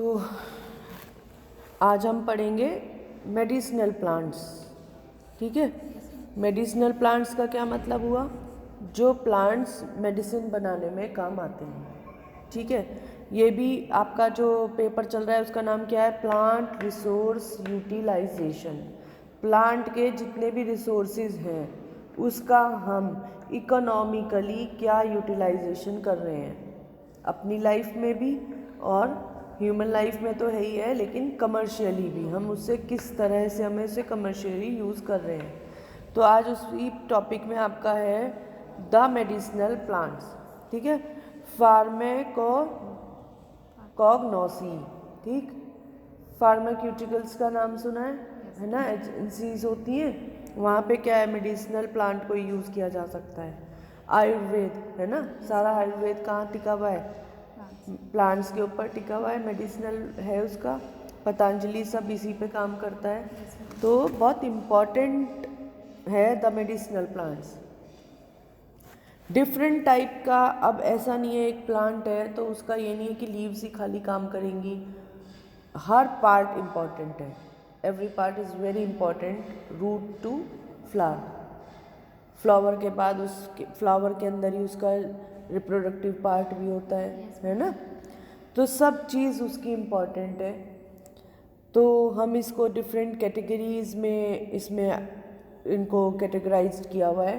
तो आज हम पढ़ेंगे मेडिसिनल प्लांट्स। ठीक है, मेडिसिनल प्लांट्स का क्या मतलब हुआ? जो प्लांट्स मेडिसिन बनाने में काम आते हैं। ठीक है, ये भी आपका जो पेपर चल रहा है उसका नाम क्या है? Plant resource utilisation. प्लांट के जितने भी रिसोर्सेज हैं उसका हम इकोनॉमिकली क्या यूटिलाइजेशन कर रहे हैं अपनी लाइफ में भी, और ह्यूमन लाइफ में तो है ही है, लेकिन कमर्शियली भी हम उससे किस तरह से हमें उसे कमर्शियली यूज़ कर रहे हैं। तो आज उसी टॉपिक में आपका है द मेडिसिनल प्लांट्स। ठीक है, फार्माकोगनोसी। ठीक, फार्माक्यूटिकल्स का नाम सुना है ना? एजेंसीज होती हैं, वहाँ पे क्या है, मेडिसिनल प्लांट को यूज़ किया जा सकता है। आयुर्वेद है ना, सारा आयुर्वेद कहाँ टिका हुआ है? प्लांट्स के ऊपर टिका हुआ है, मेडिसिनल है उसका। पतंजलि सब इसी पे काम करता है, तो बहुत इम्पॉर्टेंट है the medicinal plants. Different type का, अब ऐसा नहीं है एक प्लांट है तो उसका ये नहीं है कि लीव्स ही खाली काम करेंगी, हर पार्ट इम्पॉर्टेंट है। Every part is very important, root to flower. Flower के बाद उसके फ्लावर के अंदर ही उसका रिप्रोडक्टिव पार्ट भी होता है ना? तो सब चीज़ उसकी इम्पॉर्टेंट है। तो हम इसको डिफरेंट कैटेगरीज में इसमें इनको कैटेगराइज किया हुआ है।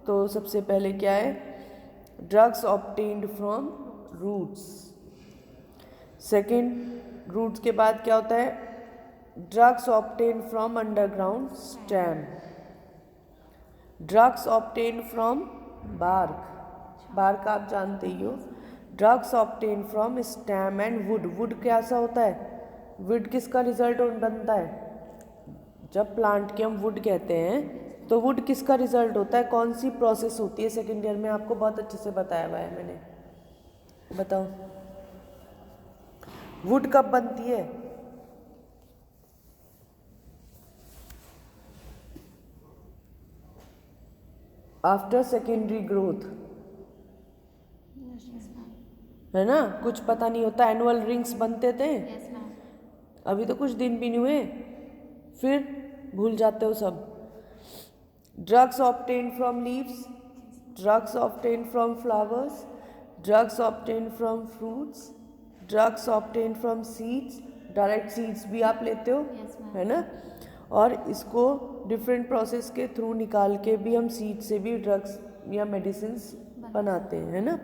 तो सबसे पहले क्या है? Drugs obtained from roots. Second, roots के बाद क्या होता है? Drugs obtained from underground stem. Drugs obtained from bark, bark आप जानते ही हो। Drugs obtained from stem and wood. Wood कैसा होता है? वुड किसका रिजल्ट बनता है? जब प्लांट के हम वुड कहते हैं तो वुड किसका रिजल्ट होता है? कौन सी प्रोसेस होती है? सेकेंड ईयर में आपको बहुत अच्छे से बताया हुआ है मैंने। बताओ, वुड कब बनती है? आफ्टर सेकेंडरी ग्रोथ, है ना? कुछ पता नहीं होता, एनुअल रिंग्स बनते थे। अभी तो कुछ दिन भी नहीं हुए, फिर भूल जाते हो सब। Drugs obtained from leaves, drugs obtained from flowers, drugs obtained from fruits, drugs obtained from seeds. Direct seeds भी आप लेते हो, है ना? और इसको डिफरेंट प्रोसेस के थ्रू निकाल के भी हम सीड से भी ड्रग्स या मेडिसिन्स बनाते हैं, है ना?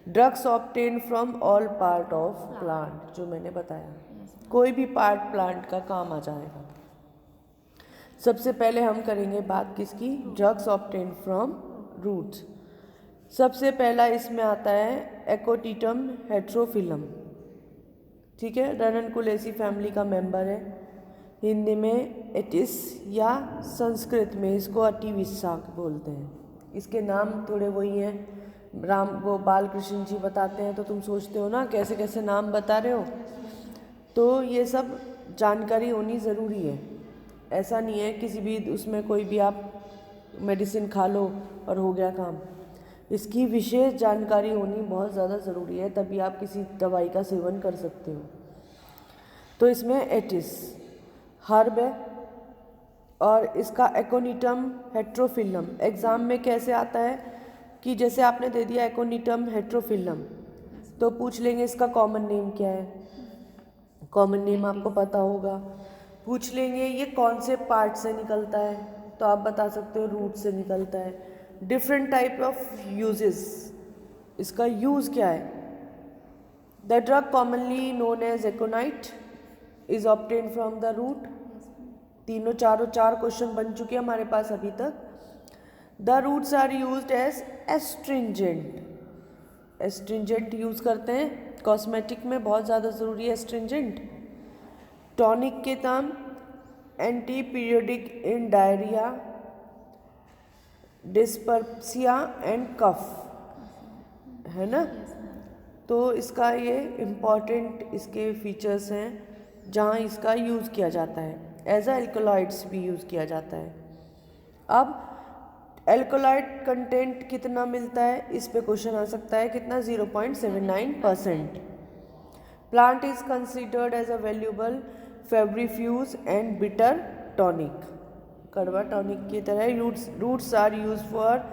Drugs obtained from all part of plant, जो मैंने बताया, कोई भी पार्ट प्लांट का काम आ जाएगा। सबसे पहले हम करेंगे बात किसकी? Drugs obtained from roots. सबसे पहला इसमें आता है एकोटिटम हेट्रोफिलम। ठीक है, रननकुलेसी फैमिली का मेंबर है। हिंदी में एटिस या संस्कृत में इसको अटिविसा बोलते हैं। इसके नाम थोड़े वही हैं, राम वो बाल कृष्ण जी बताते हैं, तो तुम सोचते हो ना कैसे कैसे नाम बता रहे हो। तो ये सब जानकारी होनी ज़रूरी है। ऐसा नहीं है किसी भी उसमें कोई भी आप मेडिसिन खा लो और हो गया काम। इसकी विशेष जानकारी होनी बहुत ज़्यादा ज़रूरी है, तभी आप किसी दवाई का सेवन कर सकते हो। तो इसमें एटिस हर्ब है और इसका एकोनिटम हेट्रोफिलम एग्ज़ाम में कैसे आता है कि जैसे आपने दे दिया एकोनिटम हेट्रोफिलम, तो पूछ लेंगे इसका कॉमन नेम क्या है। कॉमन नेम आपको पता होगा। पूछ लेंगे ये कौन से पार्ट से निकलता है, तो आप बता सकते हो रूट से निकलता है। डिफरेंट टाइप ऑफ यूजेस, इसका यूज़ क्या है? The drug commonly known as aconite is obtained from the root. तीनों चार क्वेश्चन बन चुके हैं हमारे पास अभी तक। The roots are used as astringent. Astringent use करते हैं, कॉस्मेटिक में बहुत ज़्यादा ज़रूरी है एस्ट्रिंजेंट। टॉनिक के नाम anti periodic in diarrhoea, dyspepsia and cough, है ना? तो इसका ये इम्पॉर्टेंट इसके फीचर्स हैं जहाँ इसका यूज़ किया जाता है। एज अल्कलॉइड्स भी यूज़ किया जाता है। अब एल्कोलाइड कंटेंट कितना मिलता है, इस पे क्वेश्चन आ सकता है। कितना? 0.79%। Plant is considered as a valuable febrifuge and bitter tonic, कड़वा टॉनिक की तरह। Roots are use for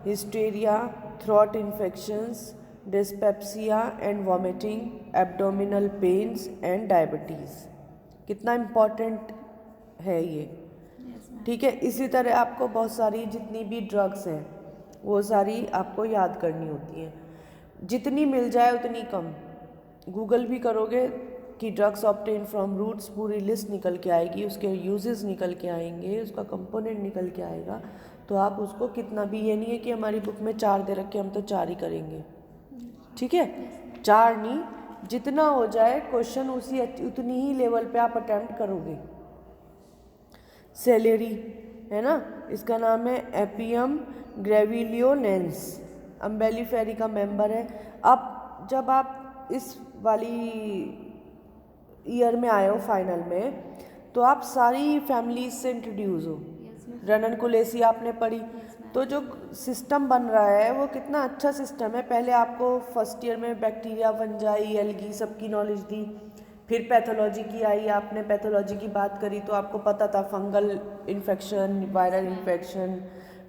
hysteria, throat infections, dyspepsia and vomiting, abdominal pains and diabetes. कितना इम्पॉर्टेंट है ये, ठीक है। इसी तरह आपको बहुत सारी जितनी भी ड्रग्स हैं वो सारी आपको याद करनी होती हैं, जितनी मिल जाए उतनी कम। गूगल भी करोगे कि ड्रग्स ऑब्टेन फ्रॉम रूट्स, पूरी लिस्ट निकल के आएगी, उसके यूजेस निकल के आएंगे, उसका कंपोनेंट निकल के आएगा। तो आप उसको कितना भी, ये नहीं है कि हमारी बुक में 4 दे रखे हम तो 4 ही करेंगे, ठीक है। 4 नहीं, जितना हो जाए क्वेश्चन उतनी ही लेवल पे आप अटेम्प्ट करोगे। सेलेरी है ना, इसका नाम है एपियम ग्रेविलियोनेंस, अम्बेलिफेरी का मेंबर है। अब जब आप इस वाली ईयर में आए हो फाइनल में, तो आप सारी फैमिलीज से इंट्रोड्यूस हो। रननकुलेसी आपने पढ़ी, तो जो सिस्टम बन रहा है वो कितना अच्छा सिस्टम है। पहले आपको फर्स्ट ईयर में बैक्टीरिया, फंजाई, एल्गी सबकी नॉलेज दी, फिर पैथोलॉजी की आई, आपने पैथोलॉजी की बात करी तो आपको पता था फंगल इन्फेक्शन, वायरल इन्फेक्शन,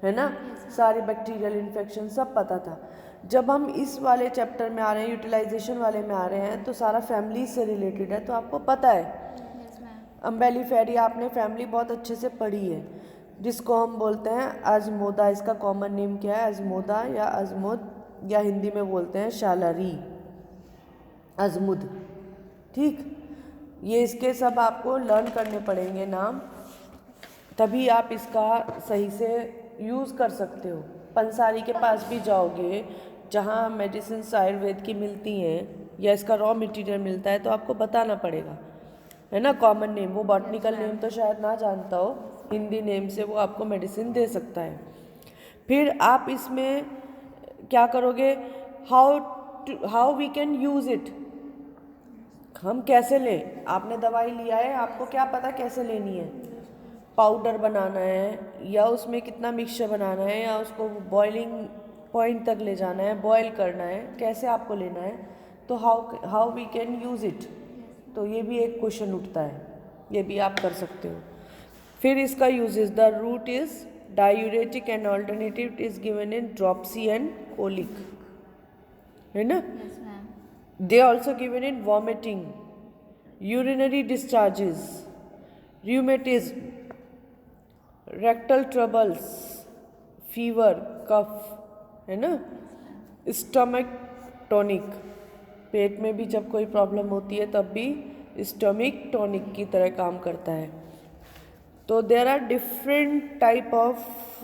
है ना, सारे बैक्टीरियल इन्फेक्शन सब पता था। जब हम इस वाले चैप्टर में आ रहे हैं, यूटिलाइजेशन वाले में आ रहे हैं, तो सारा फैमिली से रिलेटेड है, तो आपको पता है। अम्बेलिफेरी आपने फैमिली बहुत अच्छे से पढ़ी है, जिसको हम बोलते हैं अजमोदा। इसका कॉमन नेम क्या है? अजमोदा या अजमुद, या हिंदी में बोलते हैं शालारी, अजमुद, ठीक। ये इसके सब आपको लर्न करने पड़ेंगे नाम, तभी आप इसका सही से यूज़ कर सकते हो। पंसारी के पास भी जाओगे जहाँ मेडिसिन आयुर्वेद की मिलती हैं या इसका रॉ मटेरियल मिलता है, तो आपको बताना पड़ेगा, है ना, कॉमन नेम। वो बॉटनिकल नेम तो शायद ना जानता हो, हिंदी नेम से वो आपको मेडिसिन दे सकता है। फिर आप इसमें क्या करोगे, how we can use it, हम कैसे लें। आपने दवाई लिया है, आपको क्या पता कैसे लेनी है, पाउडर बनाना है या उसमें कितना मिक्सचर बनाना है, या उसको बॉइलिंग पॉइंट तक ले जाना है, बॉयल करना है, कैसे आपको लेना है, तो how we can use it. तो ये भी एक क्वेश्चन उठता है, ये भी आप कर सकते हो। फिर इसका uses, the root is diuretic and alternative is given in dropsy and colic, है ना। They also given in vomiting, urinary discharges, rheumatism, rectal troubles, fever, cough, है ना। स्टमक टॉनिक, पेट में भी जब कोई प्रॉब्लम होती है तब भी स्टमक टॉनिक की तरह काम करता है। तो there are different type of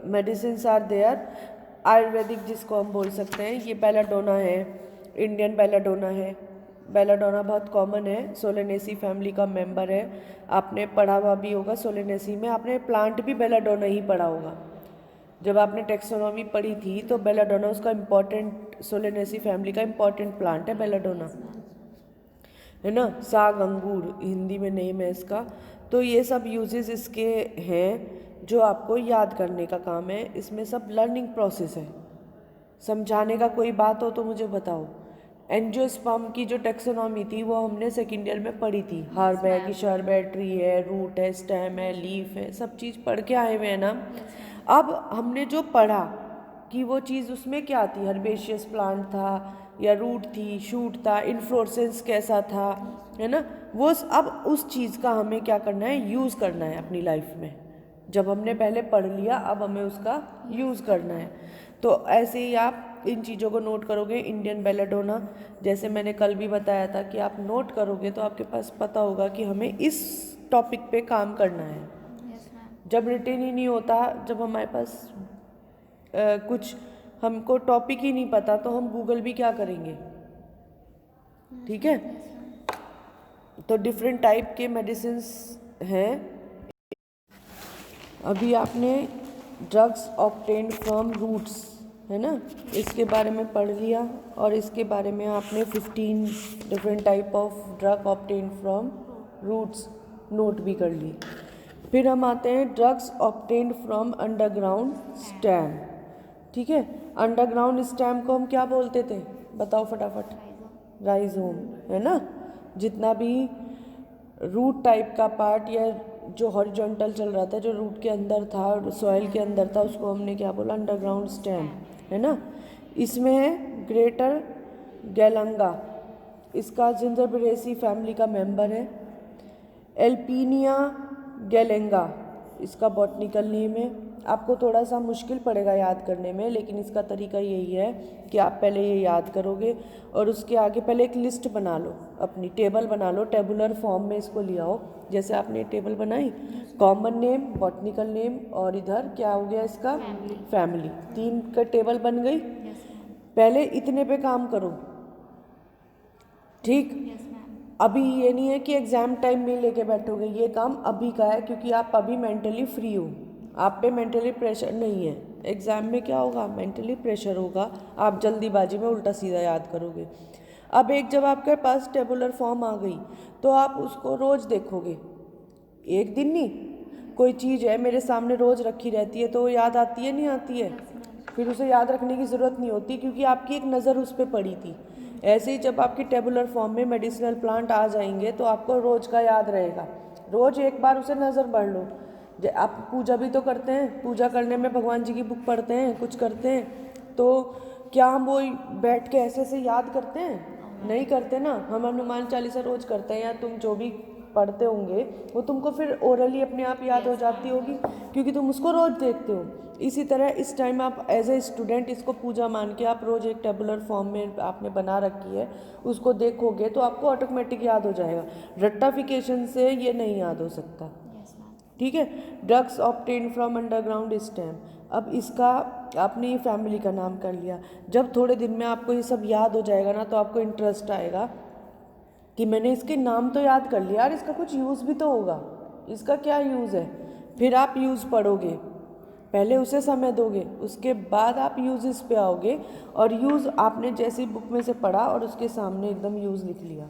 medicine are there. Ayurvedic जिसको हम बोल सकते हैं, ये बेलाडोना है, इंडियन बेलाडोना है। बेलाडोना बहुत कॉमन है, सोलेनेसी फैमिली का मेंबर है। आपने पढ़ा हुआ भी होगा सोलेनेसी में, आपने प्लांट भी बेलाडोना ही पढ़ा होगा। जब आपने टेक्सोनॉमी पढ़ी थी तो बेलाडोना उसका इम्पॉर्टेंट, सोलेनेसी फैमिली का इम्पॉर्टेंट प्लांट है बेलाडोना, है ना। साग अंगूर हिंदी में नेम है इसका। तो ये सब यूजेस इसके हैं जो आपको याद करने का काम है। इसमें सब लर्निंग प्रोसेस है। समझाने का कोई बात हो तो मुझे बताओ। एंजियोस्पर्म की जो टेक्सोनॉमी थी वो हमने सेकेंड ईयर में पढ़ी थी। हर्ब है कि शर्ब है, ट्री है, रूट है, स्टेम है, लीफ है, सब चीज़ पढ़ के आए हुए हैं ना। अब हमने जो पढ़ा कि वो चीज़ उसमें क्या थी, हर्बेशियस प्लांट था या रूट थी, शूट था, इन्फ्लोरेसेंस कैसा था, है ना, वो अब उस चीज़ का हमें क्या करना है, यूज़ करना है अपनी लाइफ में। जब हमने पहले पढ़ लिया अब हमें उसका यूज़ करना है। तो ऐसे ही आप इन चीज़ों को नोट करोगे। इंडियन बेलाडोना, जैसे मैंने कल भी बताया था कि आप नोट करोगे तो आपके पास पता होगा कि हमें इस टॉपिक पे काम करना है। जब रिटेन ही नहीं होता, जब हमारे पास कुछ हमको टॉपिक ही नहीं पता, तो हम गूगल भी क्या करेंगे, ठीक है। तो डिफरेंट टाइप के मेडिसिन्स हैं। अभी आपने ड्रग्स ऑब्टेन्ड फ्रॉम रूट्स, है ना, इसके बारे में पढ़ लिया, और इसके बारे में आपने 15 different type of drug obtained from roots note भी कर ली। फिर हम आते हैं drugs obtained from underground stem, ठीक है। अंडरग्राउंड स्टेम को हम क्या बोलते थे, बताओ फटाफट, राइजोम, है ना। जितना भी रूट टाइप का पार्ट या जो हॉरिजॉन्टल चल रहा था, जो रूट के अंदर था, सॉइल के अंदर था, उसको हमने क्या बोला, अंडरग्राउंड स्टेम, है ना। इसमें है ग्रेटर गैलंगा, इसका जिंजरबरेसी फैमिली का मेंबर है। एल्पीनिया गैलेंगा इसका बॉटनिकल नेम है। आपको थोड़ा सा मुश्किल पड़ेगा याद करने में, लेकिन इसका तरीका यही है कि आप पहले ये याद करोगे और उसके आगे पहले एक लिस्ट बना लो, अपनी टेबल बना लो, टेबुलर फॉर्म में इसको ले आओ। जैसे आपने टेबल बनाई, कॉमन नेम, बॉटनिकल नेम और इधर क्या हो गया इसका, फैमिली, 3 का टेबल बन गई। पहले इतने पे काम करो, ठीक। अभी ये नहीं है कि एग्ज़ाम टाइम में लेके बैठोगे, ये काम अभी का है क्योंकि आप अभी मेंटली फ्री हो, आप पे मेंटली प्रेशर नहीं है। एग्ज़ाम में क्या होगा, मेंटली प्रेशर होगा, आप जल्दीबाजी में उल्टा सीधा याद करोगे। अब एक जब आपके पास टेबुलर फॉर्म आ गई तो आप उसको रोज़ देखोगे, एक दिन नहीं, कोई चीज़ है मेरे सामने रोज़ रखी रहती है तो याद आती है, नहीं आती है, फिर उसे याद रखने की ज़रूरत नहीं होती क्योंकि आपकी एक नज़र उस पर पड़ी थी। ऐसे ही जब आपकी टेबुलर फॉर्म में मेडिसिनल प्लांट आ जाएंगे तो आपको रोज़ का याद रहेगा, रोज़ एक बार उसे नज़र पढ़ लो। आप पूजा भी तो करते हैं, पूजा करने में भगवान जी की बुक पढ़ते हैं, कुछ करते हैं, तो क्या हम वो बैठ के ऐसे ऐसे याद करते हैं, नहीं करते ना। हम हनुमान चालीसा रोज़ करते हैं, या तुम जो भी पढ़ते होंगे वो तुमको फिर ओरली अपने आप याद हो जाती होगी क्योंकि तुम उसको रोज़ देखते हो। इसी तरह इस टाइम आप एज ए स्टूडेंट इसको पूजा मान के आप रोज़ एक टेबुलर फॉर्म में आपने बना रखी है, उसको देखोगे तो आपको ऑटोमेटिक याद हो जाएगा, रट्टाफिकेशन से ये नहीं याद हो सकता, ठीक है। Drugs obtain from underground stem, अब इसका आपने ये फैमिली का नाम कर लिया। जब थोड़े दिन में आपको ये सब याद हो जाएगा ना तो आपको इंटरेस्ट आएगा कि मैंने इसके नाम तो याद कर लिया यार, इसका कुछ यूज़ भी तो होगा, इसका क्या यूज़ है। फिर आप यूज़ पढ़ोगे, पहले उसे समय दोगे, उसके बाद आप यूज़ेस पे आओगे, और यूज़ आपने जैसी बुक में से पढ़ा और उसके सामने एकदम यूज़ लिख लिया,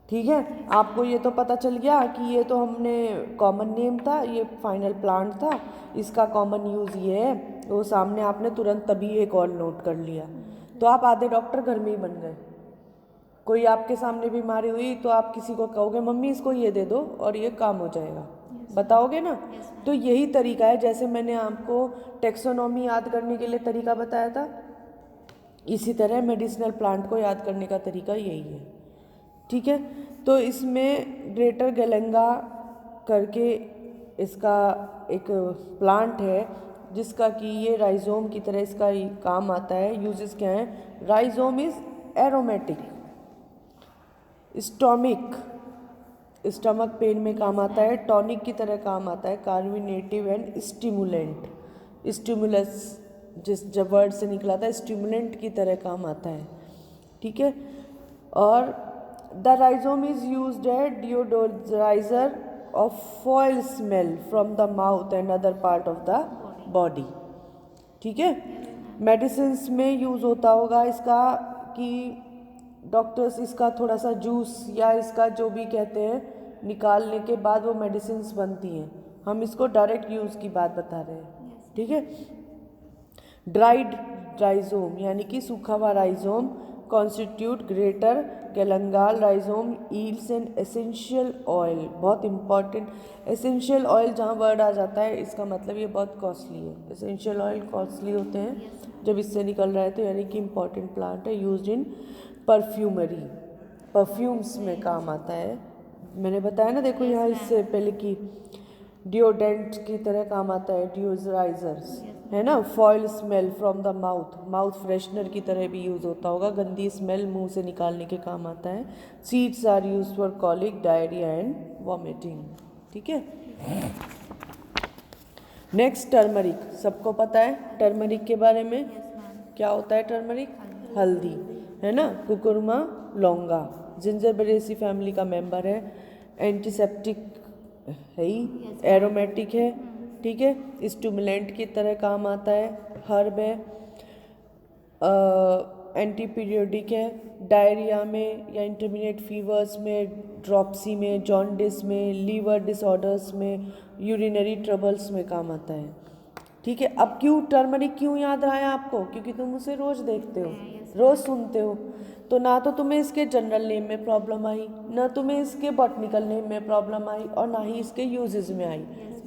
ठीक है। आपको ये तो पता चल गया कि ये तो हमने कॉमन नेम था, ये फाइनल प्लांट था, इसका कॉमन यूज़ ये है, वो सामने आपने तुरंत तभी एक और नोट कर लिया, तो आप आधे डॉक्टर घर में ही बन गए। कोई आपके सामने बीमारी हुई तो आप किसी को कहोगे मम्मी इसको ये दे दो और ये काम हो जाएगा, बताओगे ना। तो यही तरीका है, जैसे मैंने आपको टेक्सोनॉमी याद करने के लिए तरीका बताया था, इसी तरह मेडिसिनल प्लांट को याद करने का तरीका यही है, ठीक है। तो इसमें ग्रेटर गैलेंगा करके इसका एक प्लांट है जिसका कि ये राइजोम की तरह इसका काम आता है। यूजेस क्या हैं, rhizome is aromatic, stomach pain में काम आता है, टॉनिक की तरह काम आता है, कार्बिनेटिव एंड स्टिमुलेंट, स्टिमुलस जिस जब वर्ड से निकला था, स्टिमुलेंट की तरह काम आता है, ठीक है। और the rhizome is used as deodoriser of foul smell from the mouth and other part of the body, ठीक है। मेडिसिन्स में यूज़ होता होगा इसका कि डॉक्टर्स इसका थोड़ा सा जूस या इसका जो भी कहते हैं निकालने के बाद वो मेडिसिन्स बनती हैं, हम इसको डायरेक्ट यूज़ की बात बता रहे हैं, ठीक है। ड्राइड राइजोम यानी कि सूखा हुआ rhizome constitute greater galangal rhizome yields an essential oil, बहुत इंपॉर्टेंट, एसेंशियल ऑयल जहाँ वर्ड आ जाता है इसका मतलब ये बहुत कॉस्टली है, एसेंशियल ऑयल कॉस्टली होते हैं जब इससे निकल रहा है तो यानी कि इम्पॉर्टेंट प्लांट है, यूज्ड इन परफ्यूमरी, परफ्यूम्स में काम आता है। मैंने बताया ना, देखो यहाँ इससे पहले कि डिओडेंट की तरह काम आता है, डिओडराइजर्स है ना, foil smell from the mouth, mouth freshener की तरह भी यूज़ होता होगा, गंदी स्मेल मुंह से निकालने के काम आता है। Seeds are used for colic, diarrhoea and vomiting, ठीक है। नेक्स्ट टर्मरिक, सबको पता है टर्मरिक के बारे में, क्या होता है टर्मरिक, हल्दी है ना, कुकुरमा लौंगा, जिंजरबरेसी फैमिली का मेंबर है, एंटीसेप्टिक है ही, एरोमेटिक है, ठीक है, स्टिमुलेंट की तरह काम आता है, हर्ब है, एंटी पीरियोडिक है, डायरिया में या इंटरमीडिएट फीवर्स में, ड्रॉप्सी में, जॉन्डिस में, लीवर डिसऑर्डर्स में, यूरिनरी ट्रबल्स में काम आता है, ठीक है। अब क्यों टर्मरिक क्यों याद रहा है आपको? क्योंकि तुम उसे रोज देखते हो, रोज सुनते हो। तो ना तो तुम्हें इसके जनरल नेम में प्रॉब्लम आई, ना तुम्हें इसके बॉटनिकल नेम में प्रॉब्लम आई, और ना ही इसके यूजेस में आई,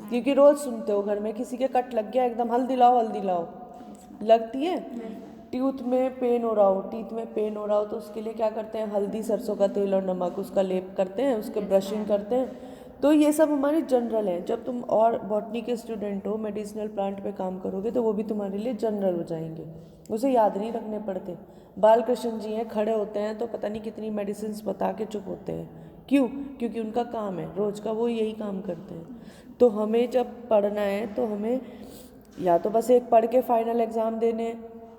क्योंकि रोज सुनते हो। घर में किसी के कट लग गया, एकदम हल्दी लाओ हल्दी लाओ, लगती है। टीथ में पेन हो रहा हो, टीथ में पेन हो रहा हो, तो उसके लिए क्या करते हैं? हल्दी, सरसों का तेल और नमक, उसका लेप करते हैं, उसके ब्रशिंग करते हैं। तो ये सब हमारे जनरल हैं। जब तुम और बॉटनी के स्टूडेंट हो, मेडिसिनल प्लांट पे काम करोगे, तो वो भी तुम्हारे लिए जनरल हो जाएंगे, उसे याद नहीं रखने पड़ते। बालकृष्ण जी हैं, खड़े होते हैं तो पता नहीं कितनी मेडिसिन बता के चुप होते हैं। क्यों? क्योंकि उनका काम है, रोज का वो यही काम करते हैं। तो हमें जब पढ़ना है तो हमें या तो बस एक पढ़ के फाइनल एग्ज़ाम देने,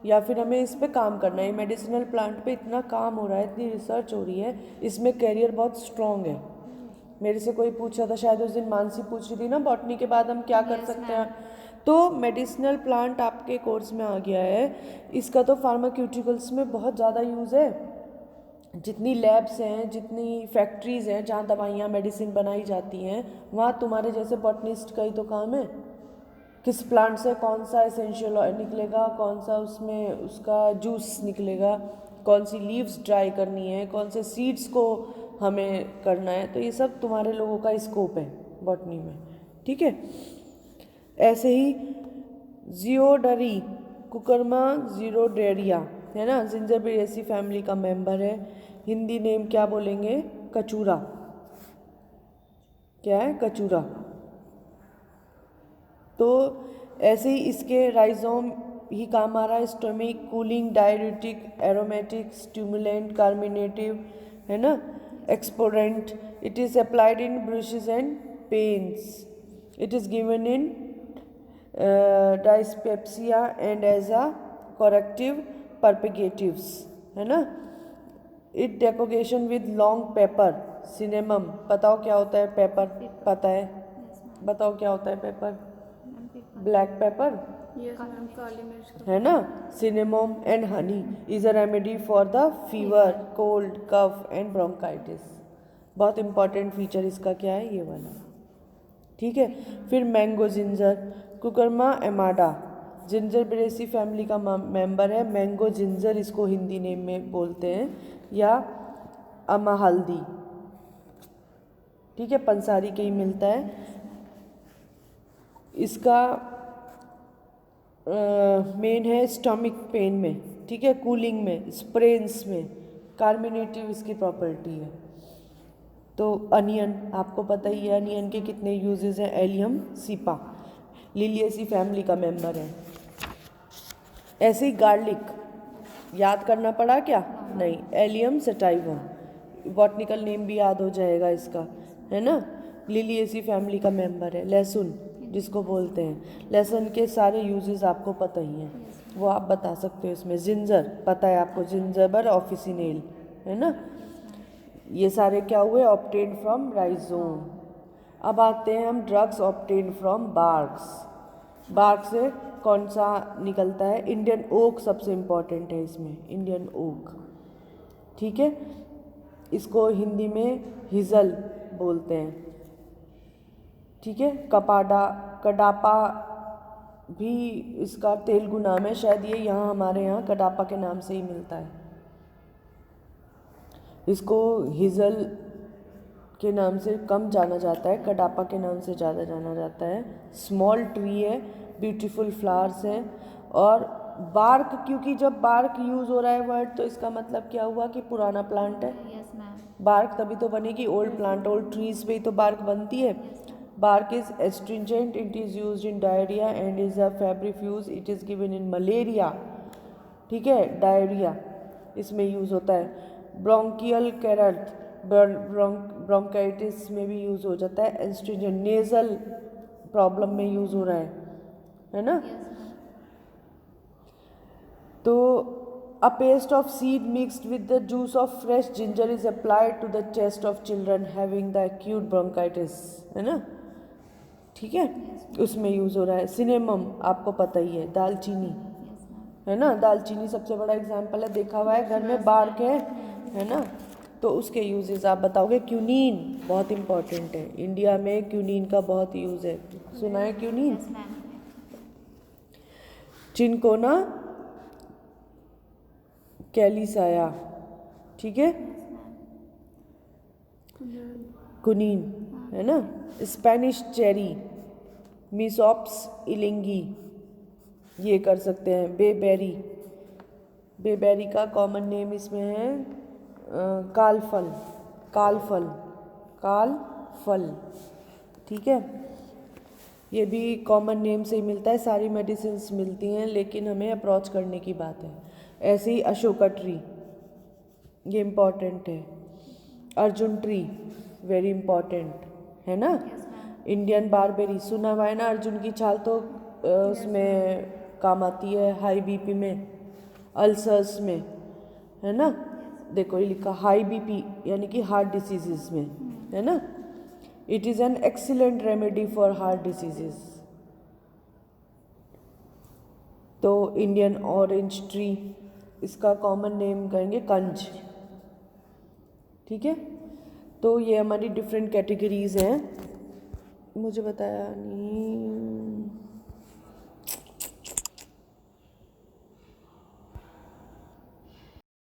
या फिर हमें इस पे काम करना है। मेडिसिनल प्लांट पे इतना काम हो रहा है, इतनी रिसर्च हो रही है, इसमें करियर बहुत स्ट्रॉन्ग है। मेरे से कोई पूछा था, शायद उस दिन मानसी पूछ रही थी ना, बॉटनी के बाद हम क्या कर सकते हैं। तो मेडिसिनल प्लांट आपके कोर्स में आ गया है। इसका तो फार्माक्यूटिकल्स में बहुत ज़्यादा यूज़ है। जितनी लैब्स हैं, जितनी फैक्ट्रीज़ हैं जहाँ दवाइयाँ मेडिसिन बनाई जाती हैं, वहाँ तुम्हारे जैसे बॉटनिस्ट का ही तो काम है। किस प्लांट से कौन सा एसेंशियल ऑयल निकलेगा, कौन सा उसमें उसका जूस निकलेगा, कौन सी लीव्स ड्राई करनी है, कौन से सीड्स को हमें करना है, तो ये सब तुम्हारे लोगों का स्कोप है बॉटनी में। ठीक है। ऐसे ही जियोडरी कुकरमा जीरोडेरिया है ना, जिंजरबेरेसी फैमिली का मेंबर है। हिंदी नेम क्या बोलेंगे? कचूरा। क्या है? कचूरा। तो ऐसे ही इसके राइजोम ही काम आ रहा है। Stomachic, cooling, diuretic, aromatic, stimulant, carminative, है ना, expectorant. It is applied in bruises and pains. It is given in dyspepsia and as a corrective perpigatives, है ना। It decoction with long pepper, cinnamon. बताओ क्या होता है पेपर? पता है? बताओ क्या होता है पेपर? ब्लैक पेपर, है ना। Cinnamon and honey is a remedy for the fever, cold, cough and bronchitis. बहुत इंपॉर्टेंट फीचर इसका क्या है? ये वाला। ठीक है। फिर मैंगो जिंजर, कुकरमा एमाडा, जिंजरबेरेसी फैमिली का मेंबर है। मैंगो जिंजर इसको हिंदी नेम में बोलते हैं, या अमाहल्दी। ठीक है, पंसारी के ही मिलता है। इसका मेन है स्टमक पेन में, ठीक है, कूलिंग में, स्प्रेन्स में, कार्मिनेटिव इसकी प्रॉपर्टी है। तो अनियन आपको पता ही है, अनियन के कितने यूजेस हैं। एलियम सीपा, लिलिएसी फैमिली का मेंबर है। ऐसे ही गार्लिक याद करना पड़ा क्या? नहीं। एलियम सटाइवम, बॉटनिकल नेम भी याद हो जाएगा इसका, है ना। लिलिएसी फैमिली का मेंबर है। लहसुन जिसको बोलते हैं, लहसुन के सारे यूजेस आपको पता ही हैं, वो आप बता सकते हो इसमें। जिंजर पता है आपको, जिंजर ऑफिसिनेल, है ना। ये सारे क्या हुए? Obtain from rhizome. अब आते हैं हम drugs obtain from barks. Bark से कौन सा निकलता है? इंडियन ओक सबसे इम्पॉर्टेंट है इसमें, इंडियन ओक। ठीक है। इसको हिंदी में हिजल बोलते हैं। ठीक है। कडापा भी इसका तेलुगु नाम है, शायद ये यहाँ हमारे यहाँ कडापा के नाम से ही मिलता है। इसको हिजल के नाम से कम जाना जाता है, कडापा के नाम से ज़्यादा जाना जाता है। स्मॉल ट्री है, ब्यूटीफुल फ्लावर्स हैं। और बार्क, क्योंकि जब बार्क यूज़ हो रहा है वर्ड, तो इसका मतलब क्या हुआ कि पुराना प्लांट है। बार्क तभी तो बनेगी, ओल्ड प्लांट, ओल्ड ट्रीज पे ही तो बार्क बनती है। Bark is astringent, it is use in diarrhoea and is a febrifuge, it is given in malaria. ठीक है, डायरिया इसमें यूज़ होता है। ब्रोंकियल कैरट, ब्रोंकाइटिस में भी यूज़ हो जाता है। एस्ट्रिंजेंट नेजल प्रॉब्लम में यूज़ हो रहा है ना। तो a paste of seed mixed with the juice of fresh ginger is applied to the chest of children having the acute bronchitis, है ना। ठीक है, उसमें यूज़ हो रहा है। सिनेमम आपको पता ही है, दालचीनी, है ना। दालचीनी सबसे बड़ा एग्जाम्पल है, देखा हुआ है घर में, बार्क है ना। तो उसके यूजेस आप बताओगे। क्यूनीन बहुत इंपॉर्टेंट है, इंडिया में क्यूनीन का बहुत यूज़ है, सुना है क्यूनीन? चिनकोना कैलिसाया, ठीक है, कुनीन, है ना। स्पेनिश चेरी, मिसॉप्स इलिंगी, ये कर सकते हैं। बेबेरी, बेबेरी का कॉमन नेम इसमें है कालफल, कालफल, कालफल, ठीक है। ये भी कॉमन नेम से ही मिलता है, सारी मेडिसिन्स मिलती हैं, लेकिन हमें अप्रोच करने की बात है। ऐसे ही अशोका ट्री, ये इम्पॉर्टेंट है। अर्जुन ट्री, वेरी इम्पॉर्टेंट, है ना। इंडियन बारबेरी, सुना हुआ है ना, अर्जुन की छाल तो उसमें काम आती है हाई बीपी में, अल्सर्स में, है ना। देखो ये लिखा हाई बीपी यानी कि हार्ट डिसीजेस में, है ना। It is an excellent remedy for heart diseases. तो इंडियन ऑरेंज ट्री, इसका कॉमन नेम कहेंगे कंज, ठीक है। तो ये हमारी डिफरेंट कैटेगरीज हैं। मुझे बताया नहीं,